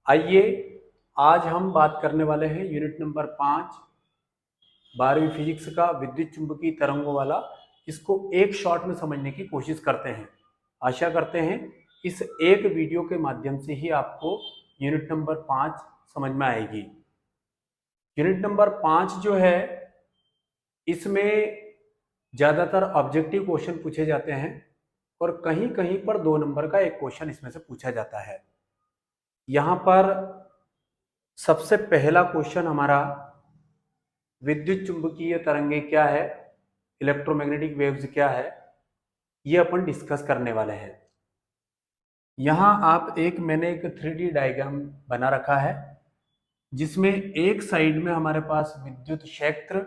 आइए आज हम बात करने वाले हैं यूनिट नंबर 5 12वीं फिजिक्स का विद्युत चुंबकीय तरंगों वाला। इसको एक शॉट में समझने की कोशिश करते हैं। आशा करते हैं इस एक वीडियो के माध्यम से ही आपको यूनिट नंबर 5 समझ में आएगी। यूनिट नंबर 5 जो है इसमें ज़्यादातर ऑब्जेक्टिव क्वेश्चन पूछे जाते हैं और कहीं कहीं पर 2 नंबर का एक क्वेश्चन इसमें से पूछा जाता है। यहाँ पर सबसे पहला क्वेश्चन हमारा विद्युत चुंबकीय तरंगे क्या है, इलेक्ट्रोमैग्नेटिक वेव्स क्या है, ये अपन डिस्कस करने वाले हैं। यहाँ मैंने एक 3D डायग्राम बना रखा है जिसमें एक साइड में हमारे पास विद्युत क्षेत्र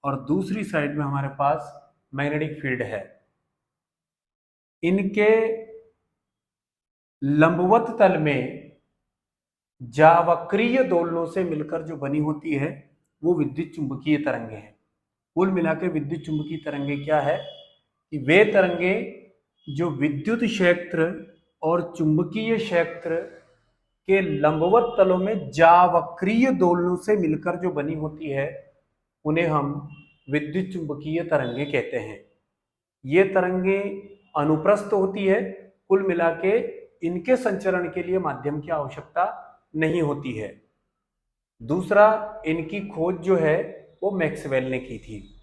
और दूसरी साइड में हमारे पास मैग्नेटिक फील्ड है। इनके लंबवत तल में जावक्रीय दोलनों से मिलकर जो बनी होती है वो विद्युत चुंबकीय तरंगे हैं। कुल मिलाकर विद्युत चुंबकीय तरंगे क्या है कि वे तरंगे जो विद्युत क्षेत्र और चुंबकीय क्षेत्र के लंबवत तलों में जावक्रीय दोलनों से मिलकर जो बनी होती है उन्हें हम विद्युत चुंबकीय तरंगे कहते हैं। ये तरंगे अनुप्रस्थ होती है। कुल मिलाके इनके संचरण के लिए माध्यम की आवश्यकता नहीं होती है। दूसरा, इनकी खोज जो है वो मैक्सवेल ने की थी।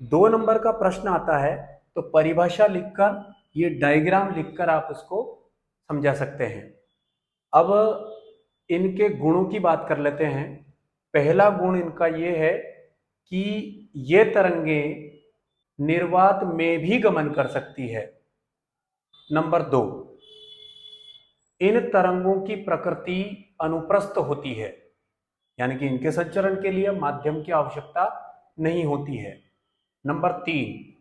2 नंबर का प्रश्न आता है तो परिभाषा लिखकर, ये डायग्राम लिखकर आप उसको समझा सकते हैं। अब इनके गुणों की बात कर लेते हैं। पहला गुण इनका ये है कि ये तरंगे निर्वात में भी गमन कर सकती है। नंबर 2, इन तरंगों की प्रकृति अनुप्रस्थ होती है, यानी कि इनके संचरण के लिए माध्यम की आवश्यकता नहीं होती है। नंबर 3,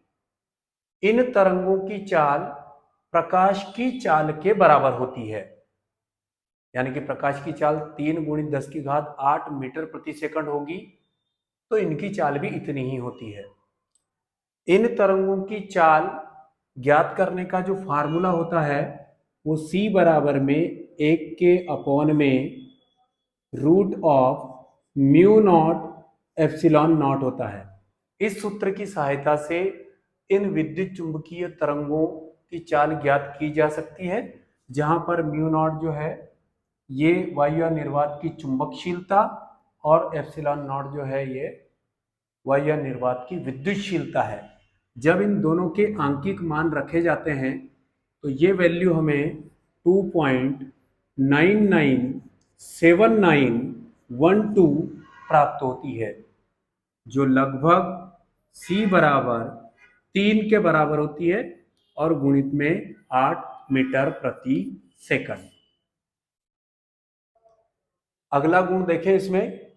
इन तरंगों की चाल प्रकाश की चाल के बराबर होती है, यानी कि प्रकाश की चाल 3 × 10⁸ मीटर प्रति सेकंड होगी, तो इनकी चाल भी इतनी ही होती है। इन तरंगों की चाल ज्ञात करने का जो फार्मूला होता है वो C बराबर में 1/में √μ0ε0 होता है। इस सूत्र की सहायता से इन विद्युत चुंबकीय तरंगों की चाल ज्ञात की जा सकती है, जहां पर μ0 जो है ये वायु निर्वात की चुंबकशीलता और ε0 जो है ये वायु निर्वात की विद्युतशीलता है। जब इन दोनों के आंकिक मान रखे जाते हैं तो ये वैल्यू हमें 2.997912 प्राप्त होती है, जो लगभग C बराबर 3 के बराबर होती है और गुणित में 8 मीटर प्रति सेकंड। अगला गुण देखें। इसमें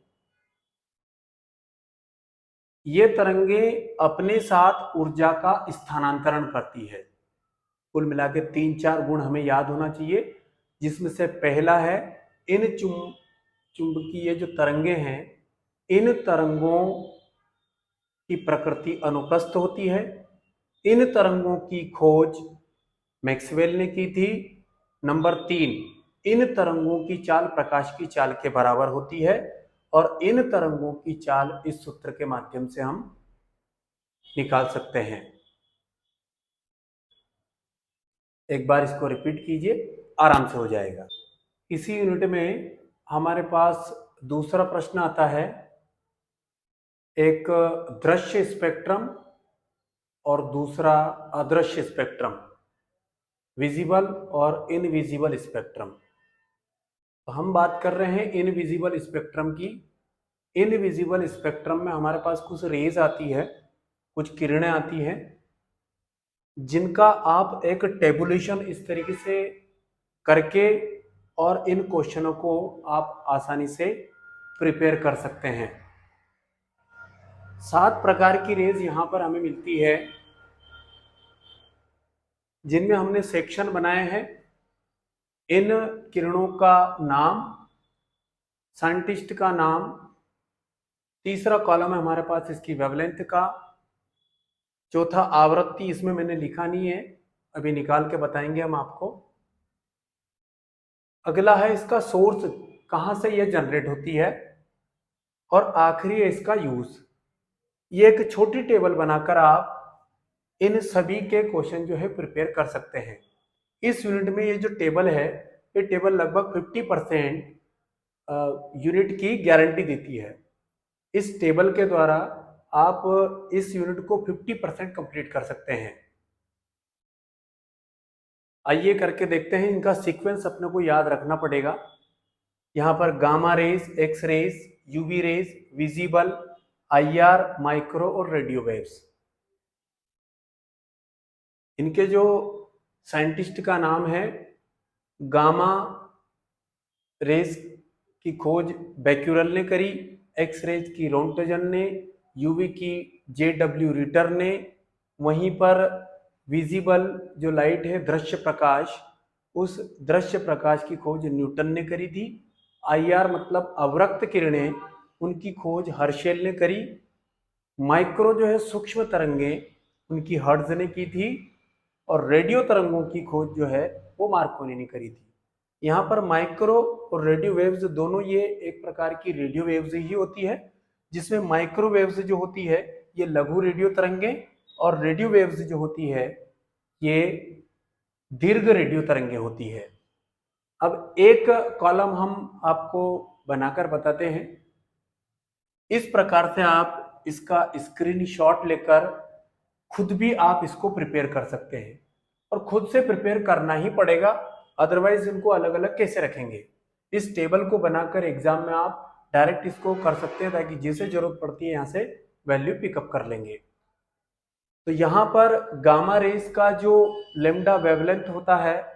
ये तरंगे अपने साथ ऊर्जा का स्थानांतरण करती है। कुल मिला के 3-4 गुण हमें याद होना चाहिए, जिसमें से पहला है इन चुंबकीय जो तरंगे हैं, इन तरंगों की प्रकृति अनुप्रस्थ होती है। इन तरंगों की खोज मैक्सवेल ने की थी। नंबर 3, इन तरंगों की चाल प्रकाश की चाल के बराबर होती है और इन तरंगों की चाल इस सूत्र के माध्यम से हम निकाल सकते हैं। एक बार इसको रिपीट कीजिए, आराम से हो जाएगा। इसी यूनिट में हमारे पास दूसरा प्रश्न आता है, एक दृश्य स्पेक्ट्रम और दूसरा अदृश्य स्पेक्ट्रम, विजिबल और इनविजिबल स्पेक्ट्रम। तो हम बात कर रहे हैं इनविजिबल स्पेक्ट्रम की। इनविजिबल स्पेक्ट्रम में हमारे पास कुछ रेज आती है, कुछ किरणें आती हैं, जिनका आप एक टेबुलेशन इस तरीके से करके और इन क्वेश्चनों को आप आसानी से प्रिपेयर कर सकते हैं। 7 प्रकार की रेज यहां पर हमें मिलती है, जिनमें हमने सेक्शन बनाए हैं। इन किरणों का नाम, साइंटिस्ट का नाम, तीसरा कॉलम है हमारे पास इसकी वेवलेंथ का, चौथा आवृत्ति, इसमें मैंने लिखा नहीं है, अभी निकाल के बताएंगे हम आपको। अगला है इसका सोर्स, कहाँ से यह जनरेट होती है, और आखिरी है इसका यूज। ये एक छोटी टेबल बनाकर आप इन सभी के क्वेश्चन जो है प्रिपेयर कर सकते हैं। इस यूनिट में ये जो टेबल है, ये टेबल लगभग 50% यूनिट की गारंटी देती है। इस टेबल के द्वारा आप इस यूनिट को 50% कंप्लीट कर सकते हैं। आइए करके देखते हैं। इनका सीक्वेंस अपने को याद रखना पड़ेगा। यहाँ पर gamma rays, X rays, UV rays, visible, IR, micro और रेडियो वेव्स। इनके जो साइंटिस्ट का नाम है, गामा रेज की खोज बैक्यूरल ने करी, एक्स रेज की रोंटजन ने, यूवी की जेडब्ल्यू रिटर ने, वहीं पर विजिबल जो लाइट है, दृश्य प्रकाश, उस दृश्य प्रकाश की खोज न्यूटन ने करी थी। आईआर मतलब अवरक्त किरणें, उनकी खोज हर्शेल ने करी। माइक्रो जो है सूक्ष्म तरंगे, उनकी हर्ट्ज ने की थी। और रेडियो तरंगों की खोज जो है वो मार्कोनी ने करी थी। यहाँ पर माइक्रो और रेडियो वेव्स दोनों ये एक प्रकार की रेडियो वेव्स ही होती है, जिसमें माइक्रो वेव्स जो होती है ये लघु रेडियो तरंगे, और रेडियो वेव्स जो होती है ये दीर्घ रेडियो तरंगे होती है। अब एक कॉलम हम आपको बनाकर बताते हैं। इस प्रकार से आप इसका स्क्रीनशॉट लेकर खुद भी आप इसको प्रिपेयर कर सकते हैं, और खुद से प्रिपेयर करना ही पड़ेगा, अदरवाइज इनको अलग अलग कैसे रखेंगे। इस टेबल को बनाकर एग्जाम में आप डायरेक्ट इसको कर सकते हैं, ताकि जिसे जरूरत पड़ती है यहाँ से वैल्यू पिकअप कर लेंगे। तो यहाँ पर गामा रेस का जो लेमडा वेवलेंथ होता है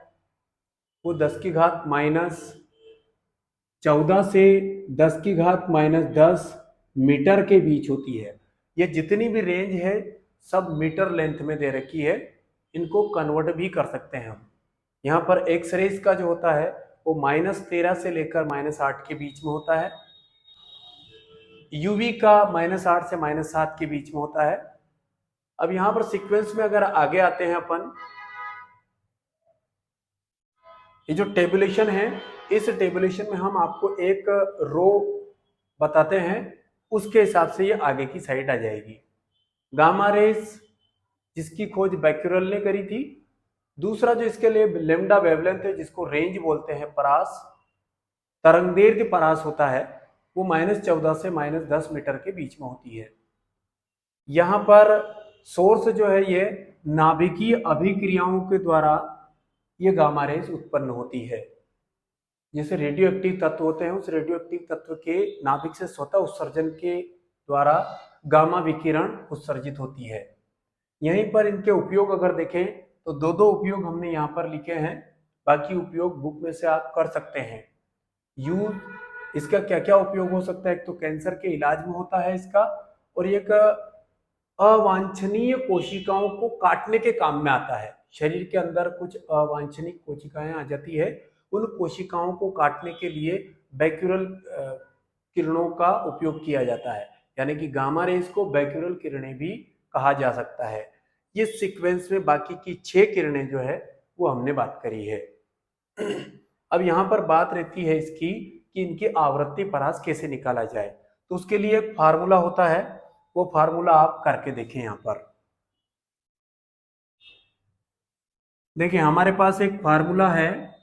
वो 10 की घात -14 से 10 की घात -10 मीटर के बीच होती है। ये जितनी भी रेंज है सब मीटर लेंथ में दे रखी है। इनको कन्वर्ट भी कर सकते हैं हम। यहाँ पर एक्स रेज का जो होता है वो -13 से लेकर -8 के बीच में होता है। यूवी का -8 से -7 के बीच में होता है। अब यहाँ पर सीक्वेंस में अगर आगे आते हैं अपन, ये जो टेबुलेशन है, इस टेबुलेशन में हम आपको एक रो बताते हैं, उसके हिसाब से ये आगे की साइड आ जाएगी। गामा रेस जिसकी खोज बैक्यूरल ने करी थी। दूसरा जो इसके लिए लेमडा वेवलेंथ है, जिसको रेंज बोलते हैं, परास, तरंगदैर्घ्य परास होता है, वो -14 से -10 मीटर के बीच में होती है। यहाँ पर सोर्स जो है ये नाभिकीय अभिक्रियाओं के द्वारा ये गामा रेज उत्पन्न होती है। जैसे रेडियो एक्टिव तत्व होते हैं, उस रेडियो एक्टिव तत्व के नाभिक से स्वतः उत्सर्जन के द्वारा गामा विकिरण उत्सर्जित होती है। यहीं पर इनके उपयोग अगर देखें तो दो उपयोग हमने यहाँ पर लिखे हैं, बाकी उपयोग बुक में से आप कर सकते हैं। इसका क्या क्या उपयोग हो सकता है, एक तो कैंसर के इलाज में होता है इसका, और एक अवांछनीय कोशिकाओं को काटने के काम में आता है। शरीर के अंदर कुछ अवांछनीय कोशिकाएं आ जाती है, उन कोशिकाओं को काटने के लिए बैक्यूरल किरणों का उपयोग किया जाता है, यानी कि गामा रेज को बैक्यूरल किरणें भी कहा जा सकता है। ये सीक्वेंस में बाकी की 6 किरणें जो है वो हमने बात करी है। अब यहाँ पर बात रहती है इसकी कि इनकी आवृत्ति परास कैसे निकाला जाए। तो उसके लिए एक फार्मूला होता है, वो फार्मूला आप करके देखें। यहाँ पर देखिए हमारे पास एक फार्मूला है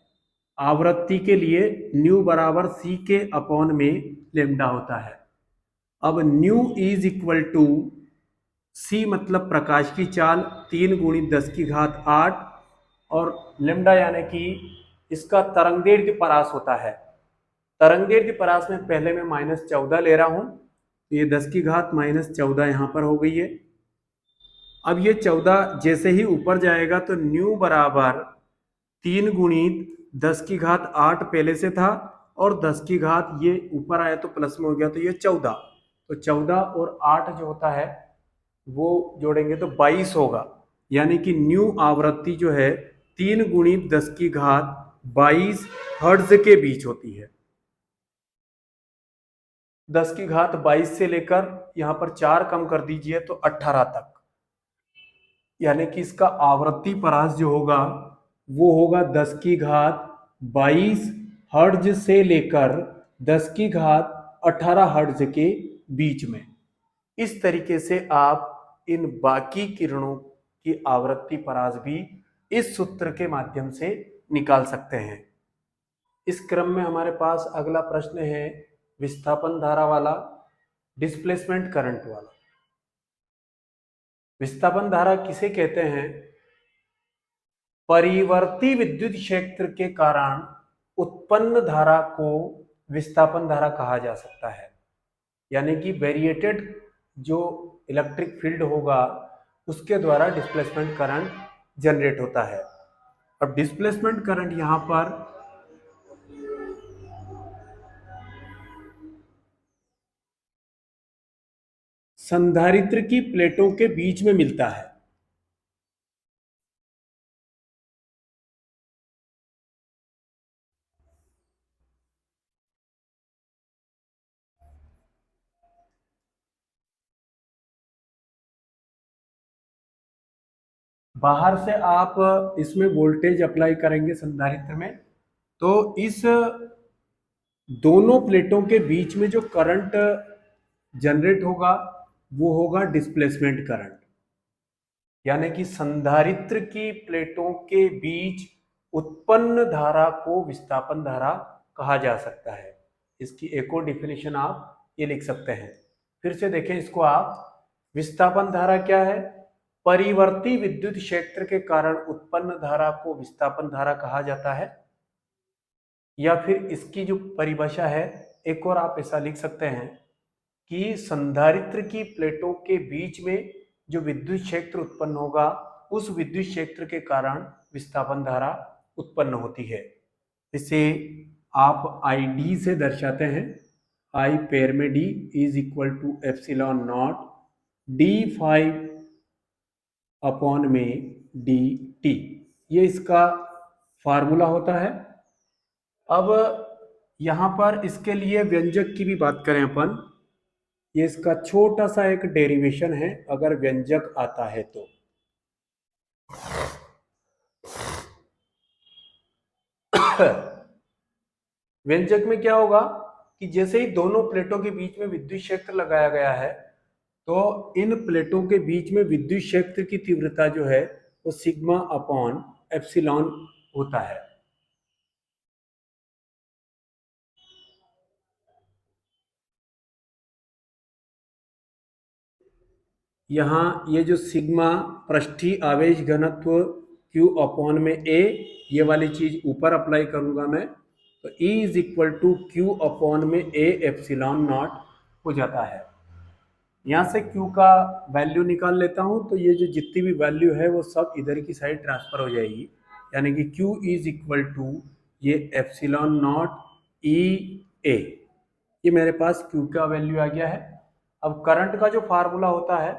आवृत्ति के लिए, न्यू बराबर सी के अपॉन में लेमडा होता है। अब न्यू इज इक्वल टू सी मतलब प्रकाश की चाल 3 × 10 की घात 8, और लेमडा यानी कि इसका तरंगदैर्घ्य परास होता है। तरंगदैर्घ्य परास में पहले मैं -14 ले रहा हूं, तो ये 10 की घात -14 यहाँ पर हो गई है। अब ये 14 जैसे ही ऊपर जाएगा तो न्यू बराबर 3 × 10 की घात 8 पहले से था, और 10 की घात ये ऊपर आया तो प्लस में हो गया, तो ये 14। तो 14 और 8 जो होता है वो जोड़ेंगे तो 22 होगा, यानी कि न्यू आवृत्ति जो है 3 × 10 की घात 22 हर्ट्ज के बीच होती है। 10 की घात 22 से लेकर यहाँ पर 4 कम कर दीजिए तो 18 तक, यानी कि इसका आवृत्ति परास जो होगा वो होगा 10 की घात 22 हर्ट्ज से लेकर 10 की घात 18 हर्ट्ज के बीच में। इस तरीके से आप इन बाकी किरणों की आवृत्ति परास भी इस सूत्र के माध्यम से निकाल सकते हैं। इस क्रम में हमारे पास अगला प्रश्न है विस्थापन धारा वाला, डिस्प्लेसमेंट करंट वाला। विस्थापन धारा किसे कहते हैं? परिवर्ती विद्युत क्षेत्र के कारण उत्पन्न धारा को विस्थापन धारा कहा जा सकता है। यानी कि वेरिएटेड जो इलेक्ट्रिक फील्ड होगा उसके द्वारा डिस्प्लेसमेंट करंट जनरेट होता है। अब डिस्प्लेसमेंट करंट यहां पर संधारित्र की प्लेटों के बीच में मिलता है। बाहर से आप इसमें वोल्टेज अप्लाई करेंगे संधारित्र में, तो इस दोनों प्लेटों के बीच में जो करंट जनरेट होगा वो होगा डिस्प्लेसमेंट करंट। यानी कि संधारित्र की प्लेटों के बीच उत्पन्न धारा को विस्थापन धारा कहा जा सकता है। इसकी एक और डिफिनेशन आप ये लिख सकते हैं। फिर से देखें इसको आप, विस्थापन धारा क्या है? परिवर्ती विद्युत क्षेत्र के कारण उत्पन्न धारा को विस्थापन धारा कहा जाता है। या फिर इसकी जो परिभाषा है एक और आप ऐसा लिख सकते हैं कि संधारित्र की प्लेटों के बीच में जो विद्युत क्षेत्र उत्पन्न होगा उस विद्युत क्षेत्र के कारण विस्थापन धारा उत्पन्न होती है। इसे आप आई डी से दर्शाते हैं। आई पेयर में D is equal to epsilon not D five upon में डी टी, ये इसका फार्मूला होता है। अब यहां पर इसके लिए व्यंजक की भी बात करें अपन, ये इसका छोटा सा एक डेरिवेशन है अगर व्यंजक आता है तो। व्यंजक में क्या होगा कि जैसे ही दोनों प्लेटों के बीच में विद्युत क्षेत्र लगाया गया है तो इन प्लेटों के बीच में विद्युत क्षेत्र की तीव्रता जो है वो सिग्मा अपॉन एप्सिलॉन होता है। यहाँ ये जो सिग्मा पृष्ठीय आवेश घनत्व Q अपॉन में A, ये वाली चीज ऊपर अप्लाई करूंगा मैं, तो E is equal to Q upon में A एप्सिलॉन नॉट हो जाता है। यहाँ से Q का वैल्यू निकाल लेता हूँ तो ये जो जितनी भी वैल्यू है वो सब इधर की साइड ट्रांसफर हो जाएगी। यानी कि Q इज इक्वल टू ये एप्सिलॉन नॉट E A, ये मेरे पास Q का वैल्यू आ गया है। अब करंट का जो फार्मूला होता है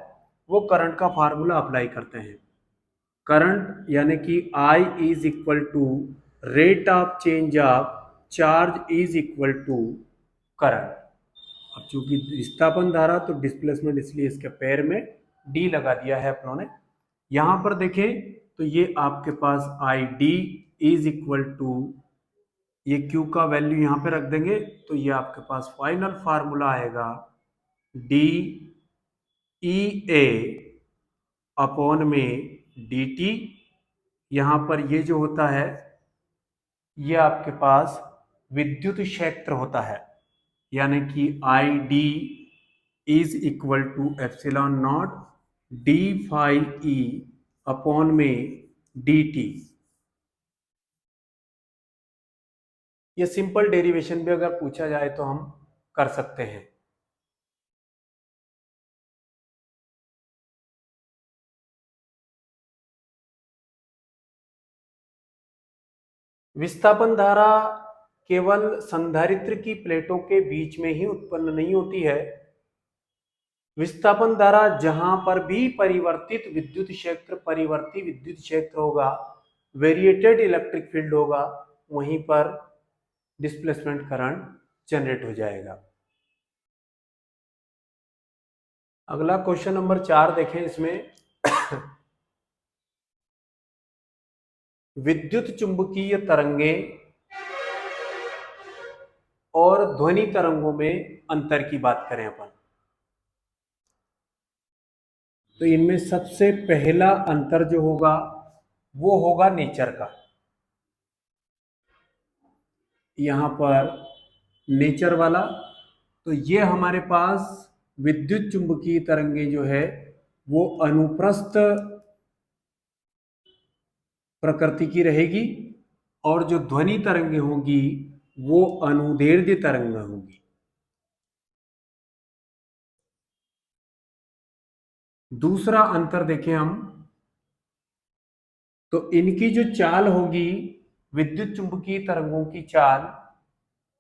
वो करंट का फार्मूला अप्लाई करते हैं। करंट यानी कि I is equal to rate of change of charge is equal to current. अब चूंकि विस्थापन धारा तो डिस्प्लेसमेंट, इसलिए इसके पैर में डी लगा दिया है अपनों ने। यहां पर देखें तो ये आपके पास i D is equal to, ये क्यू का वैल्यू यहां पे रख देंगे तो ये आपके पास फाइनल फार्मूला आएगा डी ई ए अपॉन में डी टी। यहां पर ये जो होता है ये आपके पास विद्युत क्षेत्र होता है। यानी कि I D is equal to epsilon not D five E upon में डी टी। ये सिंपल डेरिवेशन भी अगर पूछा जाए तो हम कर सकते हैं। विस्थापन धारा केवल संधारित्र की प्लेटों के बीच में ही उत्पन्न नहीं होती है। विस्थापन धारा जहां पर भी परिवर्तित विद्युत क्षेत्र, परिवर्ती विद्युत क्षेत्र होगा, वेरिएटेड इलेक्ट्रिक फील्ड होगा, वहीं पर डिस्प्लेसमेंट करंट जनरेट हो जाएगा। अगला क्वेश्चन नंबर 4 देखें। इसमें विद्युत चुंबकीय तरंगे और ध्वनि तरंगों में अंतर की बात करें अपन, तो इनमें सबसे पहला अंतर जो होगा वो होगा नेचर का। यहां पर नेचर वाला, तो ये हमारे पास विद्युत चुंबकीय तरंगे जो है वो अनुप्रस्थ प्रकृति की रहेगी, और जो ध्वनि तरंगे होंगी वो अनुदैर्ध्य तरंग होंगी। दूसरा अंतर देखें हम, तो इनकी जो चाल होगी, विद्युत चुंबकीय तरंगों की चाल,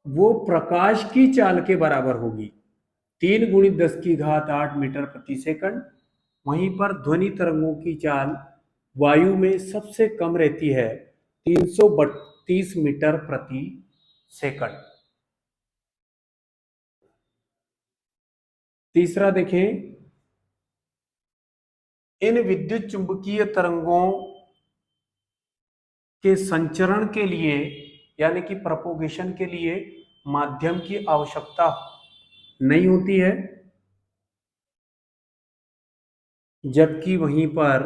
वो प्रकाश की चाल के बराबर होगी, 3 × 10⁸ मीटर प्रति सेकंड। वहीं पर ध्वनि तरंगों की चाल वायु में सबसे कम रहती है, 332 मीटर प्रति सेकंड। तीसरा देखें, इन विद्युत चुंबकीय तरंगों के संचरण के लिए, यानी कि प्रोपोगेशन के लिए माध्यम की आवश्यकता नहीं होती है, जबकि वहीं पर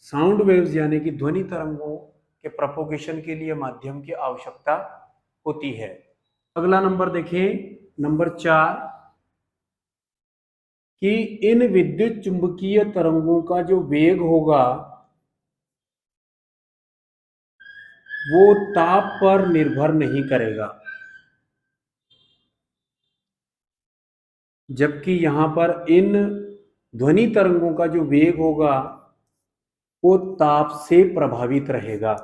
साउंड वेव्स यानी कि ध्वनि तरंगों के प्रोपोगेशन के लिए माध्यम की आवश्यकता होती है। अगला नंबर देखें, नंबर 4, कि इन विद्युत चुंबकीय तरंगों का जो वेग होगा वो ताप पर निर्भर नहीं करेगा, जबकि यहां पर इन ध्वनि तरंगों का जो वेग होगा वो ताप से प्रभावित रहेगा,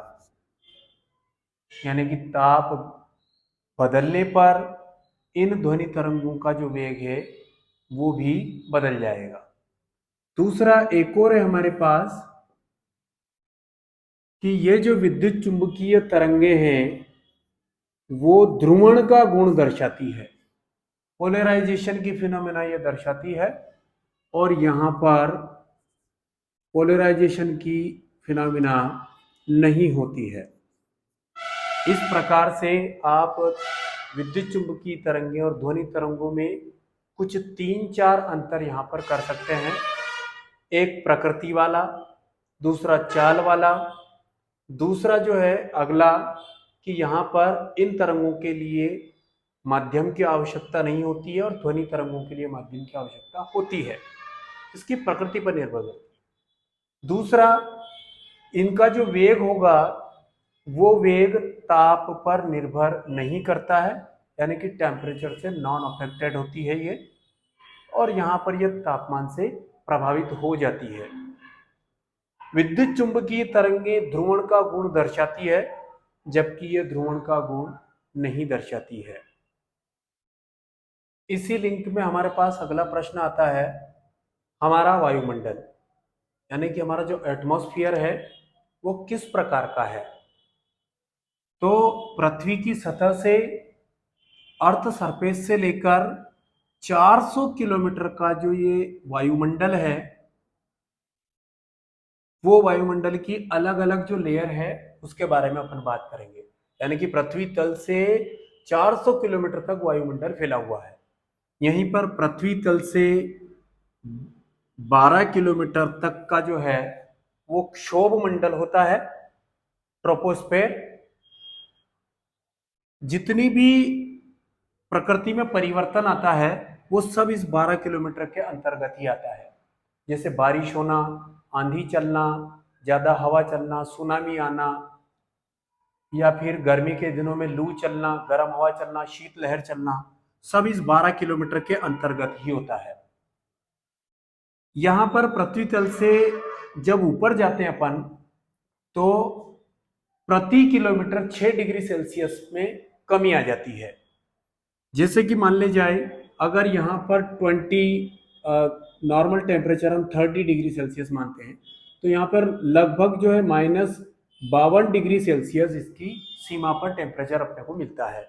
यानी कि ताप बदलने पर इन ध्वनि तरंगों का जो वेग है वो भी बदल जाएगा। दूसरा एक और है हमारे पास, कि ये जो विद्युत चुंबकीय तरंगे हैं वो ध्रुवण का गुण दर्शाती है, पोलराइजेशन की फिनोमेना ये दर्शाती है, और यहां पर पोलराइजेशन की फिनोमेना नहीं होती है। इस प्रकार से आप विद्युत चुंबकीय तरंगे और ध्वनि तरंगों में कुछ 3-4 अंतर यहां पर कर सकते हैं। एक प्रकृति वाला, दूसरा चाल वाला, दूसरा जो है अगला कि यहां पर इन तरंगों के लिए माध्यम की आवश्यकता नहीं होती है और ध्वनि तरंगों के लिए माध्यम की आवश्यकता होती है, इसकी प्रकृति पर निर्भर करती है। दूसरा, इनका जो वेग होगा वो वेग ताप पर निर्भर नहीं करता है, यानी कि टेम्परेचर से नॉन अफेक्टेड होती है ये, और यहां पर यह तापमान से प्रभावित हो जाती है। विद्युत चुंबकीय तरंगे ध्रुवण का गुण दर्शाती है, जबकि यह ध्रुवण का गुण नहीं दर्शाती है। इसी लिंक में हमारे पास अगला प्रश्न आता है, हमारा वायुमंडल यानी कि हमारा जो एटमॉस्फेयर है वो किस प्रकार का है। तो पृथ्वी की सतह से, अर्थ सरफेस से लेकर 400 किलोमीटर का जो ये वायुमंडल है, वो वायुमंडल की अलग अलग जो लेयर है उसके बारे में अपन बात करेंगे। यानी कि पृथ्वी तल से 400 किलोमीटर तक वायुमंडल फैला हुआ है। यहीं पर पृथ्वी तल से 12 किलोमीटर तक का जो है वो क्षोभ मंडल होता है, ट्रोपोस्फेयर। जितनी भी प्रकृति में परिवर्तन आता है वो सब इस 12 किलोमीटर के अंतर्गत ही आता है, जैसे बारिश होना, आंधी चलना, ज्यादा हवा चलना, सुनामी आना, या फिर गर्मी के दिनों में लू चलना, गर्म हवा चलना, शीतलहर चलना, सब इस 12 किलोमीटर के अंतर्गत ही होता है। यहां पर पृथ्वी तल से जब ऊपर जाते हैं अपन, तो प्रति किलोमीटर 6 डिग्री सेल्सियस में कमी आ जाती है। जैसे कि मान ले जाए, अगर यहाँ पर 20 नॉर्मल टेम्परेचर हम 30 डिग्री सेल्सियस मानते हैं, तो यहाँ पर लगभग जो है -52 डिग्री सेल्सियस इसकी सीमा पर टेम्परेचर अपने को मिलता है।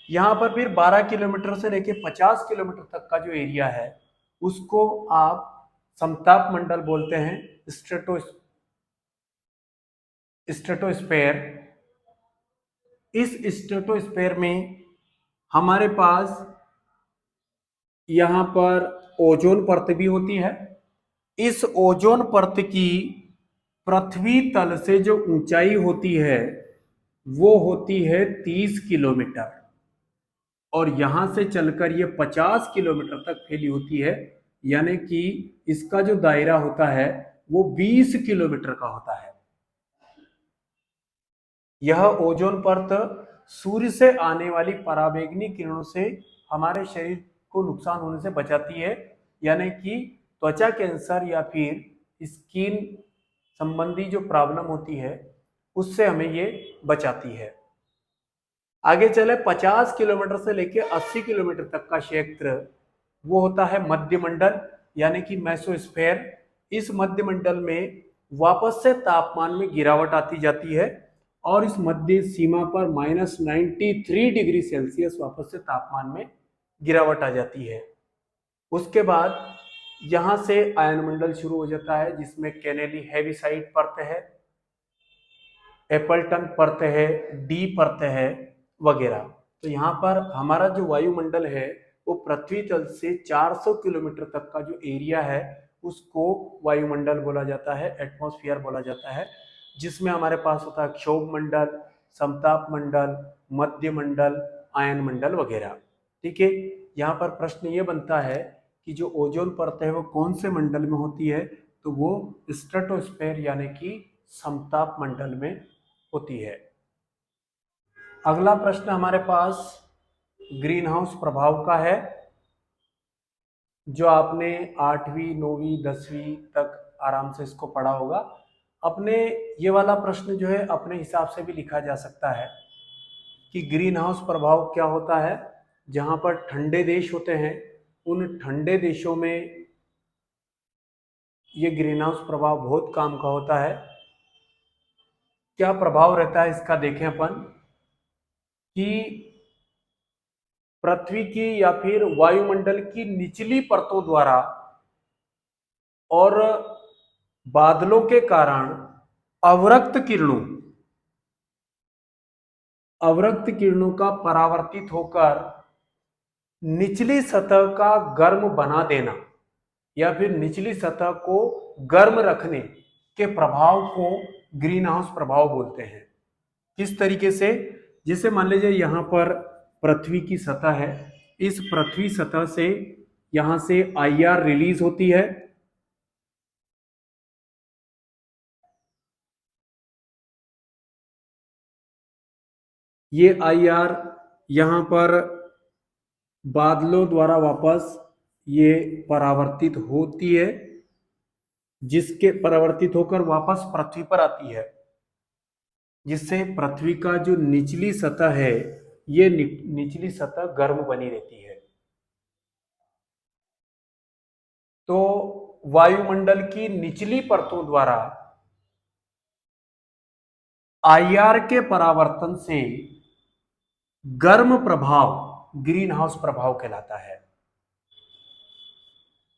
यहाँ पर फिर 12 किलोमीटर से लेकर 50 किलोमीटर तक का जो एरिया है उसको आप समताप मंडल बोलते हैं, स्ट्रेटोस्फेयर। इस स्ट्रेटोस्फेयर में हमारे पास यहाँ पर ओजोन परत भी होती है। इस ओजोन परत की पृथ्वी तल से जो ऊंचाई होती है वो होती है 30 किलोमीटर, और यहां से चलकर ये 50 किलोमीटर तक फैली होती है, यानी कि इसका जो दायरा होता है वो 20 किलोमीटर का होता है। यह ओजोन परत सूर्य से आने वाली पराबैंगनी किरणों से हमारे शरीर को नुकसान होने से बचाती है, यानी कि त्वचा कैंसर या फिर स्किन संबंधी जो प्रॉब्लम होती है उससे हमें ये बचाती है। आगे चले, 50 किलोमीटर से लेकर 80 किलोमीटर तक का क्षेत्र वो होता है मध्यमंडल, यानी कि मेसोस्फेयर। इस मध्यमंडल में वापस से तापमान में गिरावट आती जाती है, और इस मध्य सीमा पर -93 डिग्री सेल्सियस वापस से तापमान में गिरावट आ जाती है। उसके बाद यहां से आयनमंडल शुरू हो जाता है, जिसमें केनेली हेविसाइड परत है, एपल्टन परत है, डी परत है वगैरह। तो यहाँ पर हमारा जो वायुमंडल है वो पृथ्वी तल से 400 किलोमीटर तक का जो एरिया है उसको वायुमंडल बोला जाता है, एटमॉस्फेयर बोला जाता है, जिसमें हमारे पास होता है क्षोभ मंडल, समताप मंडल, मध्य मंडल, आयन मंडल वगैरह। ठीक है, यहाँ पर प्रश्न ये बनता है कि जो ओजोन परत है वो कौन से मंडल में होती है, तो वो स्ट्रेटोस्फेयर यानी कि समताप मंडल में होती है। अगला प्रश्न हमारे पास ग्रीन हाउस प्रभाव का है, जो आपने 8वीं 9वीं 10वीं तक आराम से इसको पढ़ा होगा। अपने ये वाला प्रश्न जो है अपने हिसाब से भी लिखा जा सकता है कि ग्रीन हाउस प्रभाव क्या होता है। जहां पर ठंडे देश होते हैं उन ठंडे देशों में ये ग्रीन हाउस प्रभाव बहुत काम का होता है। क्या प्रभाव रहता है इसका देखें अपन, कि पृथ्वी की या फिर वायुमंडल की निचली परतों द्वारा और बादलों के कारण अवरक्त किरणों का परावर्तित होकर निचली सतह का गर्म बना देना या फिर निचली सतह को गर्म रखने के प्रभाव को ग्रीन हाउस प्रभाव बोलते हैं। किस तरीके से, जैसे मान लीजिए यहां पर पृथ्वी की सतह है, इस पृथ्वी सतह से यहां से आईआर रिलीज होती है, ये आईआर यहां पर बादलों द्वारा वापस ये परावर्तित होती है, जिसके परावर्तित होकर वापस पृथ्वी पर आती है, जिससे पृथ्वी का जो निचली सतह है ये निचली सतह गर्म बनी रहती है। तो वायुमंडल की निचली परतों द्वारा आईआर के परावर्तन से गर्म प्रभाव ग्रीन हाउस प्रभाव कहलाता है।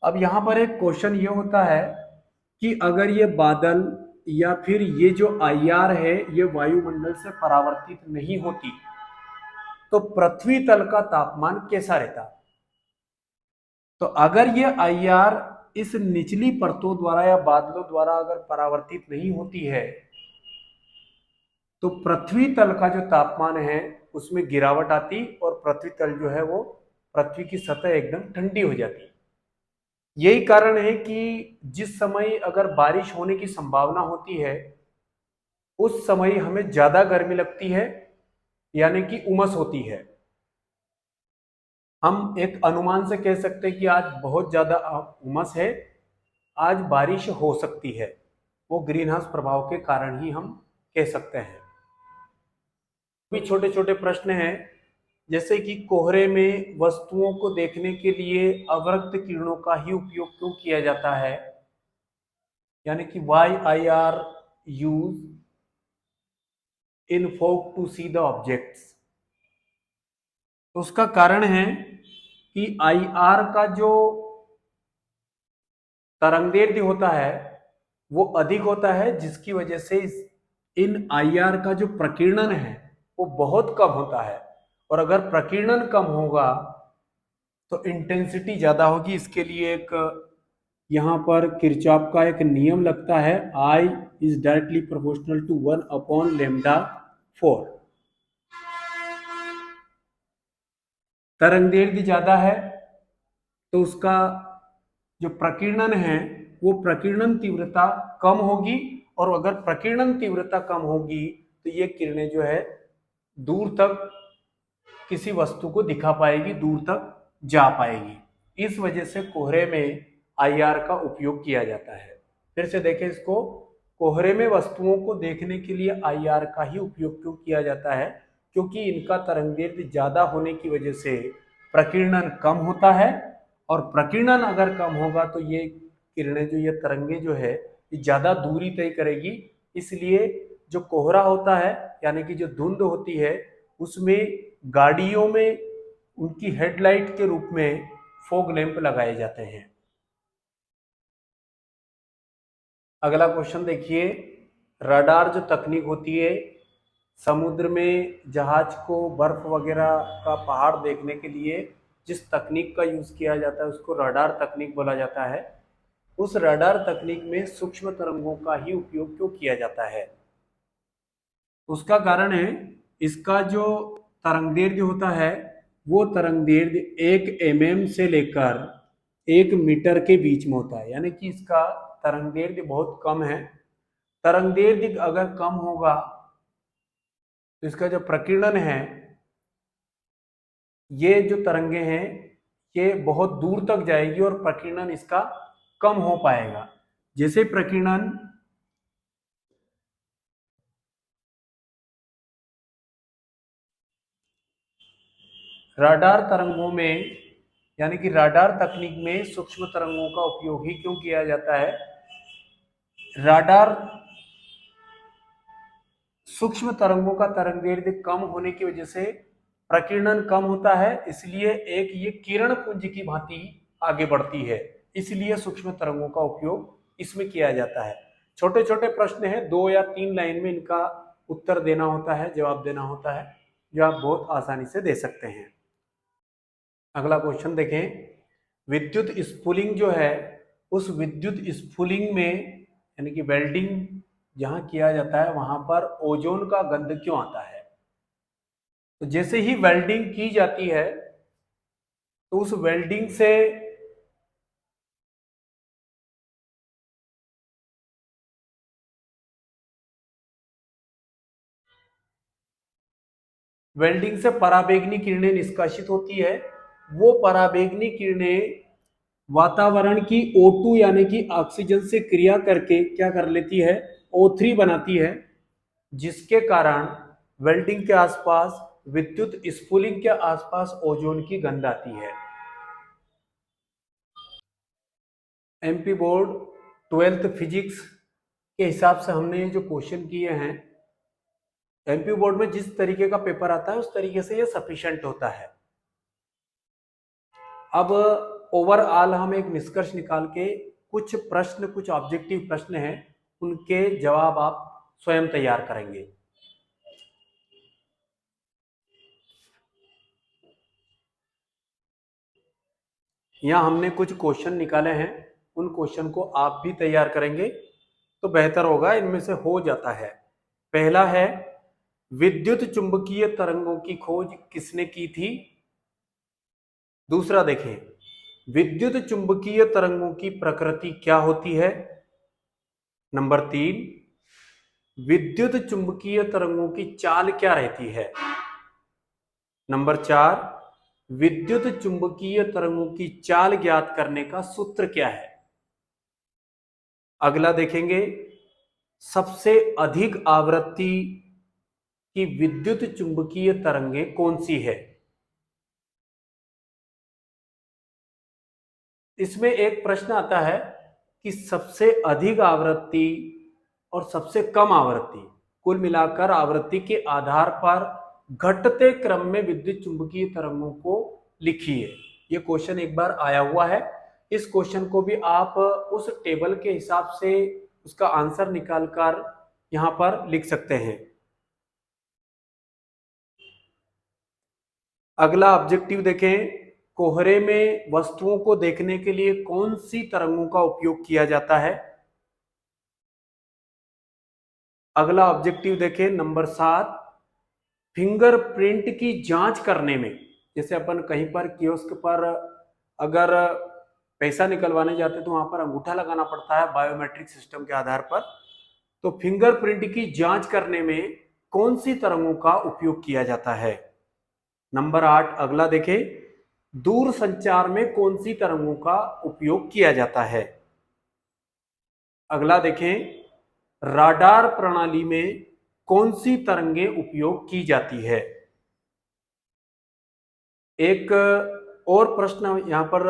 अब यहां पर एक क्वेश्चन ये होता है कि अगर ये बादल या फिर ये जो आईआर है ये वायुमंडल से परावर्तित नहीं होती तो पृथ्वी तल का तापमान कैसा रहता। तो अगर ये आईआर इस निचली परतों द्वारा या बादलों द्वारा अगर परावर्तित नहीं होती है तो पृथ्वी तल का जो तापमान है उसमें गिरावट आती और पृथ्वी तल जो है वो पृथ्वी की सतह एकदम ठंडी हो जाती। यही कारण है कि जिस समय अगर बारिश होने की संभावना होती है उस समय हमें ज्यादा गर्मी लगती है, यानी कि उमस होती है। हम एक अनुमान से कह सकते हैं कि आज बहुत ज्यादा उमस है, आज बारिश हो सकती है। वो ग्रीन हाउस प्रभाव के कारण ही हम कह सकते हैं। भी छोटे छोटे प्रश्न हैं, जैसे कि कोहरे में वस्तुओं को देखने के लिए अवरक्त किरणों का ही उपयोग क्यों किया जाता है, यानी कि why I R use in fog to see the objects. तो उसका कारण है कि आई आर का जो तरंगदैर्ध्य होता है वो अधिक होता है, जिसकी वजह से इन आई आर का जो प्रकीर्णन है वो बहुत कम होता है, और अगर प्रकीर्णन कम होगा तो इंटेंसिटी ज्यादा होगी। इसके लिए एक यहाँ पर किरचॉफ का एक नियम लगता है, I is directly proportional to 1/λ4। तरंगदैर्घ्य ज्यादा है तो उसका जो प्रकीर्णन है वो प्रकीर्णन तीव्रता कम होगी, और अगर प्रकीर्णन तीव्रता कम होगी तो ये किरणें जो है दूर तक किसी वस्तु को दिखा पाएगी, दूर तक जा पाएगी। इस वजह से कोहरे में IR का उपयोग किया जाता है। फिर से देखें इसको, कोहरे में वस्तुओं को देखने के लिए IR का ही उपयोग क्यों किया जाता है? क्योंकि इनका तरंगदैर्घ्य ज्यादा होने की वजह से प्रकीर्णन कम होता है, और प्रकीर्णन अगर कम होगा तो ये किरणें जो ये तरंगे जो है ये ज्यादा दूरी तय करेगी। इसलिए जो कोहरा होता है यानी कि जो धुंध होती है उसमें गाड़ियों में उनकी हेडलाइट के रूप में फॉग लैंप लगाए जाते हैं। अगला क्वेश्चन देखिए, रडार जो तकनीक होती है, समुद्र में जहाज को बर्फ वगैरह का पहाड़ देखने के लिए जिस तकनीक का यूज किया जाता है उसको रडार तकनीक बोला जाता है। उस रडार तकनीक में सूक्ष्म तरंगों का ही उपयोग क्यों किया जाता है? उसका कारण है, इसका जो तरंगदैर्घ्य होता है वो तरंगदैर्घ्य 1 mm से लेकर 1 मीटर के बीच में होता है, यानी कि इसका तरंगदैर्घ्य बहुत कम है। तरंगदैर्घ्य अगर कम होगा तो इसका जो प्रकीर्णन है, ये जो तरंगे हैं ये बहुत दूर तक जाएगी और प्रकीर्णन इसका कम हो पाएगा। जैसे प्रकीर्णन राडार तरंगों में यानी कि राडार तकनीक में सूक्ष्म तरंगों का उपयोग ही क्यों किया जाता है? राडार सूक्ष्म तरंगों का तरंगदैर्घ्य कम होने की वजह से प्रकीर्णन कम होता है, इसलिए एक ये किरण पुंज की भांति आगे बढ़ती है, इसलिए सूक्ष्म तरंगों का उपयोग इसमें किया जाता है। छोटे छोटे प्रश्न हैं, 2 या 3 लाइन में इनका उत्तर देना होता है, जवाब देना होता है, जो आप बहुत आसानी से दे सकते हैं। अगला क्वेश्चन देखें, विद्युत स्फुलिंग जो है उस विद्युत स्फुलिंग में यानी कि वेल्डिंग जहां किया जाता है वहां पर ओजोन का गंध क्यों आता है? तो जैसे ही वेल्डिंग की जाती है तो उस वेल्डिंग से पराबैंगनी किरणें निष्कासित होती है। वो पराबैंगनी किरणें वातावरण की O2 यानी कि ऑक्सीजन से क्रिया करके क्या कर लेती है? O3 बनाती है, जिसके कारण वेल्डिंग के आसपास, विद्युत स्फुलिंग के आसपास ओजोन की गंध आती है। MP बोर्ड 12th फिजिक्स के हिसाब से हमने ये जो क्वेश्चन किए हैं, MP बोर्ड में जिस तरीके का पेपर आता है उस तरीके से ये सफिशिएंट होता है। अब ओवरऑल हम एक निष्कर्ष निकाल के कुछ प्रश्न, कुछ ऑब्जेक्टिव प्रश्न हैं, उनके जवाब आप स्वयं तैयार करेंगे। यहाँ हमने कुछ क्वेश्चन निकाले हैं, उन क्वेश्चन को आप भी तैयार करेंगे तो बेहतर होगा, इनमें से हो जाता है। पहला है, विद्युत चुंबकीय तरंगों की खोज किसने की थी? दूसरा देखें, विद्युत चुंबकीय तरंगों की प्रकृति क्या होती है? नंबर 3, विद्युत चुंबकीय तरंगों की चाल क्या रहती है? नंबर 4, विद्युत चुंबकीय तरंगों की चाल ज्ञात करने का सूत्र क्या है? अगला देखेंगे, सबसे अधिक आवृत्ति की विद्युत चुंबकीय तरंगें कौन सी है? इसमें एक प्रश्न आता है कि सबसे अधिक आवृत्ति और सबसे कम आवृत्ति, कुल मिलाकर आवृत्ति के आधार पर घटते क्रम में विद्युत चुंबकीय तरंगों को लिखिए। ये क्वेश्चन एक बार आया हुआ है। इस क्वेश्चन को भी आप उस टेबल के हिसाब से उसका आंसर निकालकर यहां पर लिख सकते हैं। अगला ऑब्जेक्टिव देखें, कोहरे में वस्तुओं को देखने के लिए कौन सी तरंगों का उपयोग किया जाता है। अगला ऑब्जेक्टिव देखें नंबर 7, फिंगरप्रिंट की जांच करने में, जैसे अपन कहीं पर कियोस्क पर अगर पैसा निकलवाने जाते तो वहां पर अंगूठा लगाना पड़ता है बायोमेट्रिक सिस्टम के आधार पर, तो फिंगरप्रिंट की जांच करने में कौन सी तरंगों का उपयोग किया जाता है। नंबर 8 अगला देखें, दूर संचार में कौन सी तरंगों का उपयोग किया जाता है। अगला देखें, राडार प्रणाली में कौन सी तरंगें उपयोग की जाती है। एक और प्रश्न यहां पर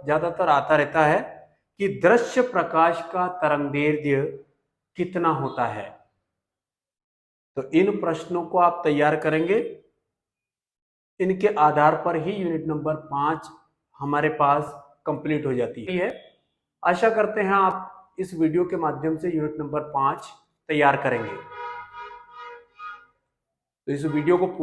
ज्यादातर आता रहता है कि दृश्य प्रकाश का तरंगदैर्घ्य कितना होता है। तो इन प्रश्नों को आप तैयार करेंगे, इनके आधार पर ही यूनिट नंबर 5 हमारे पास कंप्लीट हो जाती है। आशा करते हैं आप इस वीडियो के माध्यम से यूनिट नंबर 5 तैयार करेंगे। तो इस वीडियो को